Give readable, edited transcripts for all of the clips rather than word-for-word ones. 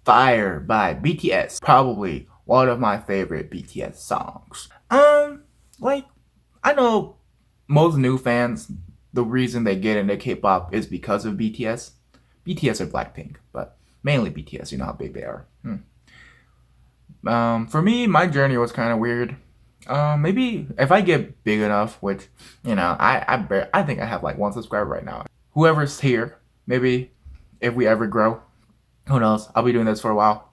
Fire by BTS. Probably one of my favorite BTS songs. Like, I know most new fans, the reason they get into K-pop is because of BTS. BTS or Blackpink, but mainly BTS, you know how big they are. For me, my journey was kind of weird. Maybe if I get big enough, which, I think I have like one subscriber right now. Whoever's here, maybe if we ever grow, who knows? I'll be doing this for a while.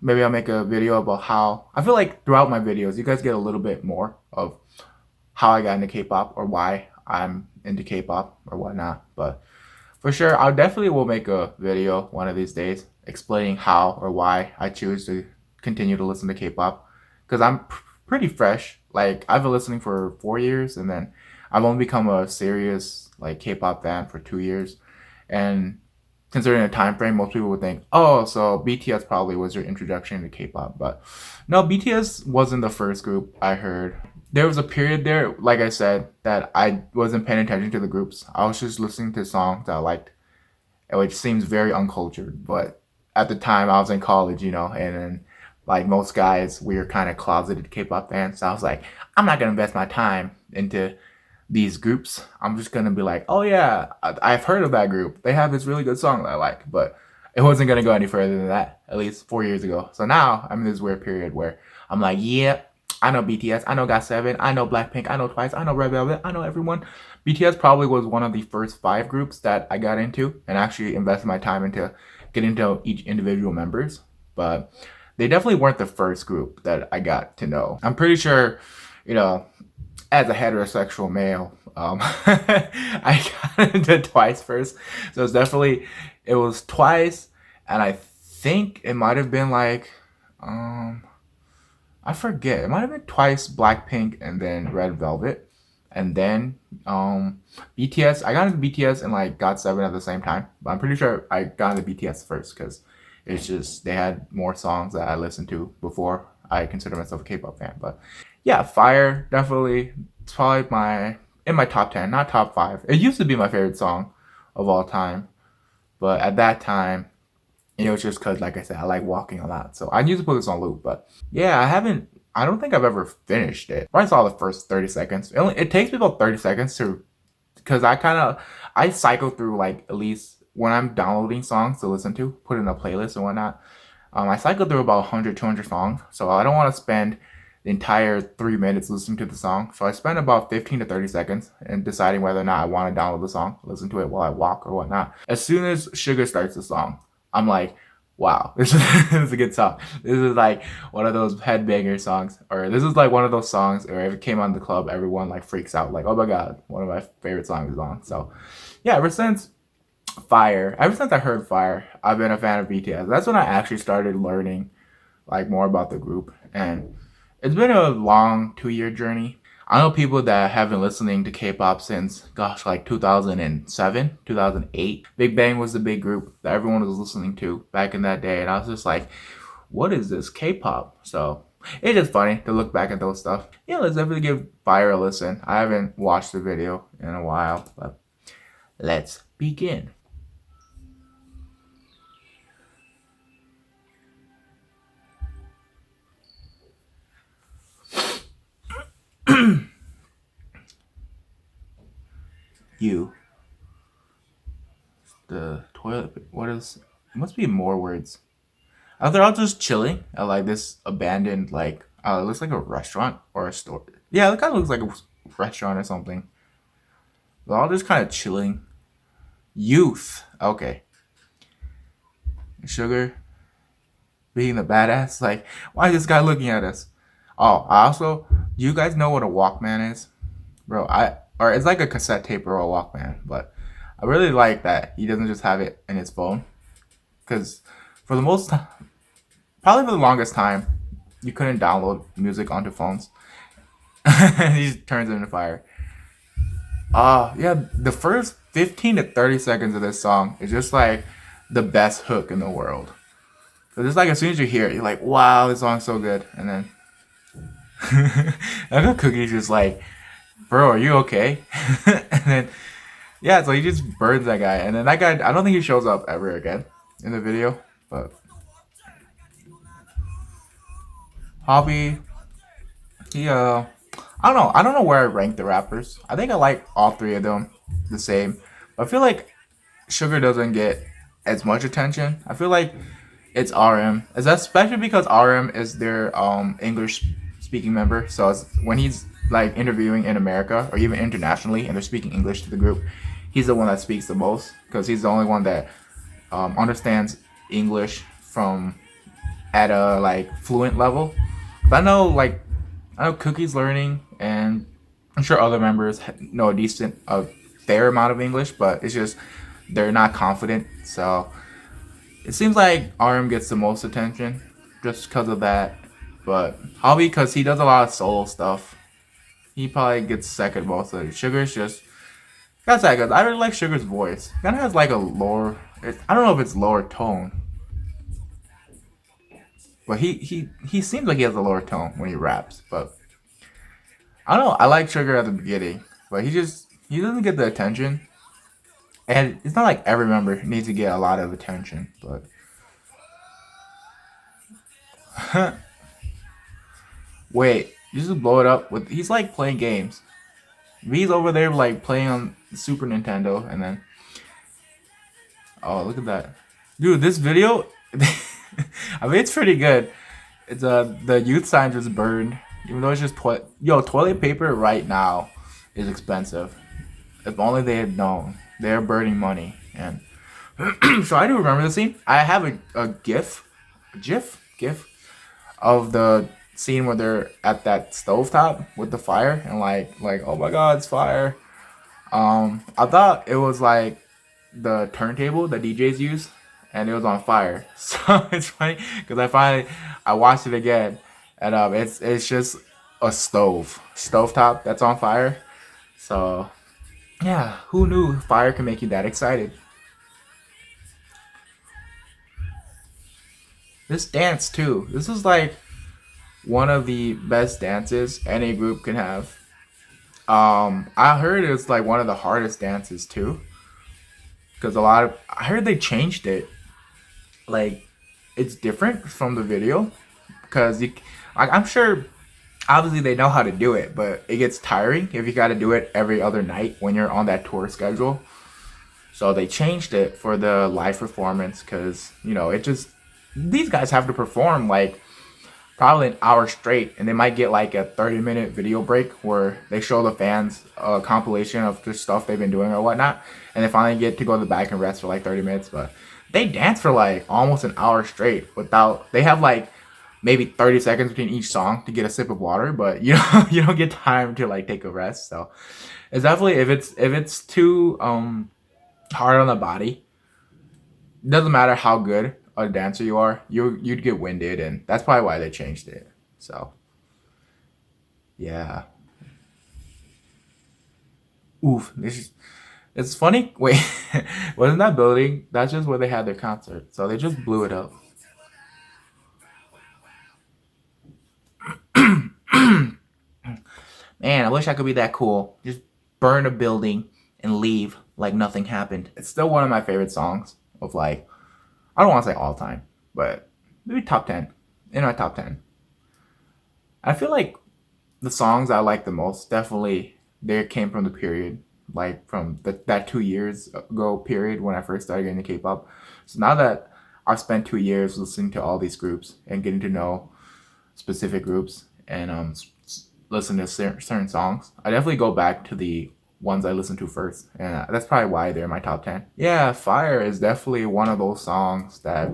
Maybe I'll make a video about how I feel like throughout my videos, you guys get a little bit more of how I got into K-pop or why I'm into K-pop or whatnot. But for sure, I definitely will make a video one of these days explaining how or why I choose to continue to listen to K-pop because I'm pretty fresh. Like I've been listening for 4 years, and then I've only become a serious like K-pop fan for 2 years, and considering the time frame, most people would think, oh, so BTS probably was your introduction to K-pop. But no, BTS wasn't the first group I heard. There was a period there, like I said, that I wasn't paying attention to the groups. I was just listening to songs that I liked, which seems very uncultured. But at the time, I was in college, and then like most guys, we were kind of closeted K-pop fans. So I was like, I'm not gonna invest my time into these groups. I'm just gonna be like, oh yeah, I've heard of that group. They have this really good song that I like, but it wasn't gonna go any further than that. At least 4 years ago. So now I'm in this weird period where I'm like, yeah, I know BTS, I know GOT7, I know Blackpink, I know Twice, I know Red Velvet, I know everyone. BTS probably was one of the first 5 groups that I got into and actually invested my time into getting to each individual members. But they definitely weren't the first group that I got to know. I'm pretty sure, as a heterosexual male, I got into Twice first. So it was Twice, and I think it might have been like, I forget. It might have been Twice, Blackpink, and then Red Velvet, and then BTS. I got into BTS and like GOT7 at the same time, but I'm pretty sure I got into BTS first because it's just they had more songs that I listened to before I consider myself a K-pop fan. But yeah, Fire definitely. It's probably in my top 10, not top 5. It used to be my favorite song of all time, but at that time, it was just because, like I said, I like walking a lot. So I used to put this on loop, but yeah, I don't think I've ever finished it. I saw the first 30 seconds. It takes me about 30 seconds because I cycle through like at least when I'm downloading songs to listen to, put in a playlist and whatnot. I cycle through about 100, 200 songs. So I don't want to spend the entire 3 minutes listening to the song. So I spend about 15 to 30 seconds in deciding whether or not I want to download the song, listen to it while I walk or whatnot. As soon as Sugar starts the song, I'm like, wow, this is a good song. This is like one of those headbanger songs, or this is like one of those songs where if it came on the club, everyone like freaks out, like, oh my god, one of my favorite songs is on. So yeah, ever since I heard Fire, I've been a fan of BTS. That's when I actually started learning like more about the group, and it's been a long 2-year journey. I know people that have been listening to K-pop since, gosh, like 2007, 2008. Big Bang was the big group that everyone was listening to back in that day. And I was just like, what is this K-pop? So it's just funny to look back at those stuff. Yeah, let's definitely give Fire a listen. I haven't watched the video in a while, but let's begin. You. The toilet. What is. It must be more words. They're all just chilling at like this abandoned, like, it looks like a restaurant or a store. Yeah, it kind of looks like a restaurant or something. They're all just kind of chilling. Youth. Okay. Sugar being the badass. Like, why is this guy looking at us? Oh, do you guys know what a Walkman is? Bro, or it's like a cassette tape or a Walkman, but I really like that he doesn't just have it in his phone. Because for the most time, probably for the longest time, you couldn't download music onto phones. He just turns it into fire. Yeah, the first 15 to 30 seconds of this song is just like the best hook in the world. So just like as soon as you hear it, you're like, wow, this song's so good. And then Uncle Cookie's just like, bro, are you okay? And then yeah, so he just burns that guy. And then that guy, I don't think he shows up ever again in the video. But hobby, he I don't know where I rank the rappers. I think I like all three of them the same. But I feel like Sugar doesn't get as much attention. I feel like it's RM. Is that especially because RM is their English speaking member. So it's, when he's like interviewing in America or even internationally and they're speaking English to the group, he's the one that speaks the most because he's the only one that understands English from at a like fluent level. But I know Cookie's learning, and I'm sure other members know a decent of their amount of English, but it's just they're not confident. So it seems like RM gets the most attention just because of that. But Hobby, because he does a lot of solo stuff, he probably gets second most of it. Sugar's just that's that good. I really like Sugar's voice. Kind of has like a lower. I don't know if it's lower tone, but he seems like he has a lower tone when he raps. But I don't know. I like Sugar at the beginning, but he doesn't get the attention. And it's not like every member needs to get a lot of attention, but wait, you just blow it up with he's like playing games. V's over there like playing on Super Nintendo and then oh look at that. Dude, this video I mean it's pretty good. It's the youth sign just burned. Even though it's just toilet paper right now is expensive. If only they had known. They're burning money and so I do remember the scene. I have a GIF of the scene where they're at that stovetop with the fire and like oh my god, it's fire. I thought it was like the turntable that DJs use, and it was on fire. So it's funny because I watched it again, and it's just a stovetop that's on fire. So yeah, who knew fire can make you that excited? This dance too. This is like one of the best dances any group can have. I heard it's like one of the hardest dances too, because I heard they changed it. Like, it's different from the video, because I'm sure obviously they know how to do it, but it gets tiring if you got to do it every other night when you're on that tour schedule. So they changed it for the live performance because it just these guys have to perform like probably an hour straight, and they might get like a 30-minute video break where they show the fans a compilation of the stuff they've been doing or whatnot, and they finally get to go to the back and rest for like 30 minutes. But they dance for like almost an hour straight without. They have like maybe 30 seconds between each song to get a sip of water, but you don't get time to like take a rest. So it's definitely if it's too hard on the body, it doesn't matter how good a dancer you are, you'd get winded, and that's probably why they changed it. So yeah, oof. It's funny. Wait, wasn't that building? That's just where they had their concert. So they just blew it up. Man, I wish I could be that cool. Just burn a building and leave like nothing happened. It's still one of my favorite songs of like I don't want to say all time, but maybe top 10. In my top 10. I feel like the songs I like the most definitely they came from the period, like from that 2 years ago period when I first started getting into K-pop. So now that I've spent 2 years listening to all these groups and getting to know specific groups and listen to certain songs, I definitely go back to the ones I listened to first, and that's probably why they're in my top 10. Yeah, Fire is definitely one of those songs that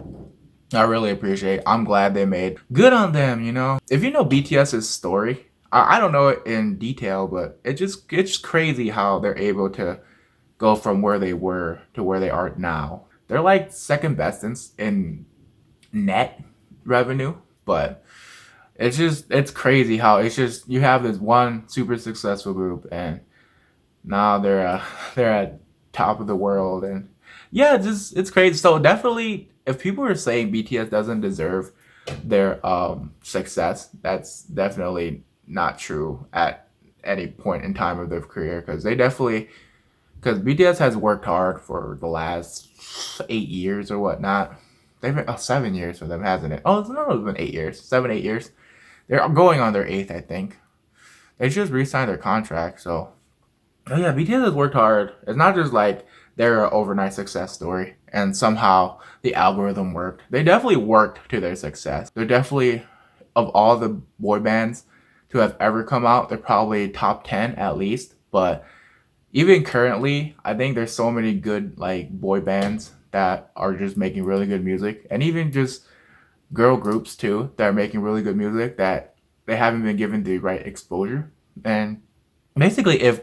I really appreciate. I'm glad they made. Good on them. If you know BTS's story, I don't know it in detail, but it's crazy how they're able to go from where they were to where they are now. They're like second best in net revenue, but it's crazy how it's just you have this one super successful group and now they're at top of the world, and yeah, it's crazy. So definitely, if people are saying BTS doesn't deserve their success, that's definitely not true at any point in time of their career, because BTS has worked hard for the last 8 years or whatnot They've been 7 years for them, hasn't it? Oh, no, it's been 8 years, 7, 8 years. They're going on their eighth, I think. They just re-signed their contract, so. Oh yeah, BTS has worked hard. It's not just like they're an overnight success story and somehow the algorithm worked. They definitely worked to their success. They're definitely, of all the boy bands to have ever come out, they're probably top 10 at least. But even currently, I think there's so many good like boy bands that are just making really good music, and even just girl groups too that are making really good music that they haven't been given the right exposure. And basically, if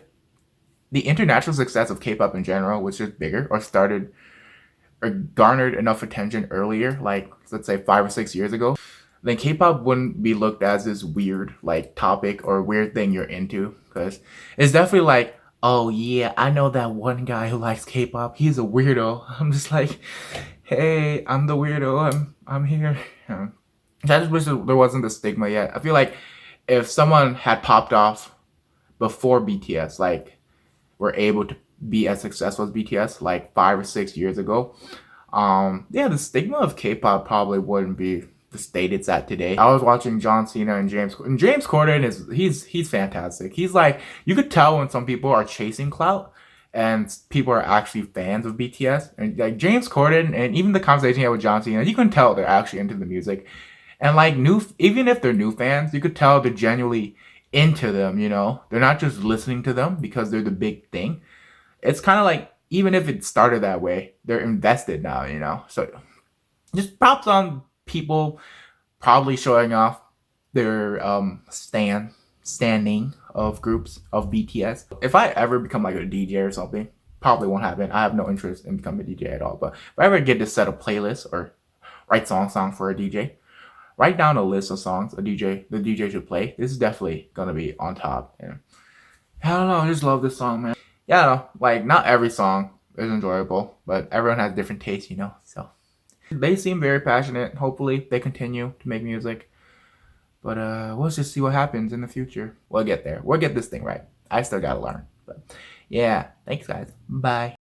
the international success of K-pop in general was just bigger or started or garnered enough attention earlier, like let's say 5 or 6 years ago, then K-pop wouldn't be looked as this weird like topic or weird thing you're into, because it's definitely like, oh yeah, I know that one guy who likes K-pop. He's a weirdo. I'm just like, hey, I'm the weirdo. I'm here. I just wish there wasn't the stigma yet. I feel like if someone had popped off before BTS, like were able to be as successful as BTS like 5 or 6 years ago, yeah, the stigma of K-pop probably wouldn't be the state it's at today. I was watching John Cena and James Corden he's fantastic. He's like, you could tell when some people are chasing clout and people are actually fans of BTS. And like James Corden, and even the conversation he had with John Cena, you can tell they're actually into the music. And like even if they're new fans, you could tell they're genuinely into them. They're not just listening to them because they're the big thing. It's kind of like, even if it started that way, they're invested now. So just props on people probably showing off their standing of groups of BTS. If I ever become like a DJ or something, probably won't happen. I have no interest in becoming a DJ at all. But if I ever get to set a playlist or write songs for a DJ, write down a list of songs the DJ should play. This is definitely gonna be on top. And I don't know, I just love this song, man. Yeah, like not every song is enjoyable, but everyone has different tastes, So they seem very passionate. Hopefully they continue to make music. But we'll just see what happens in the future. We'll get there. We'll get this thing right. I still gotta learn. But yeah, thanks guys. Bye.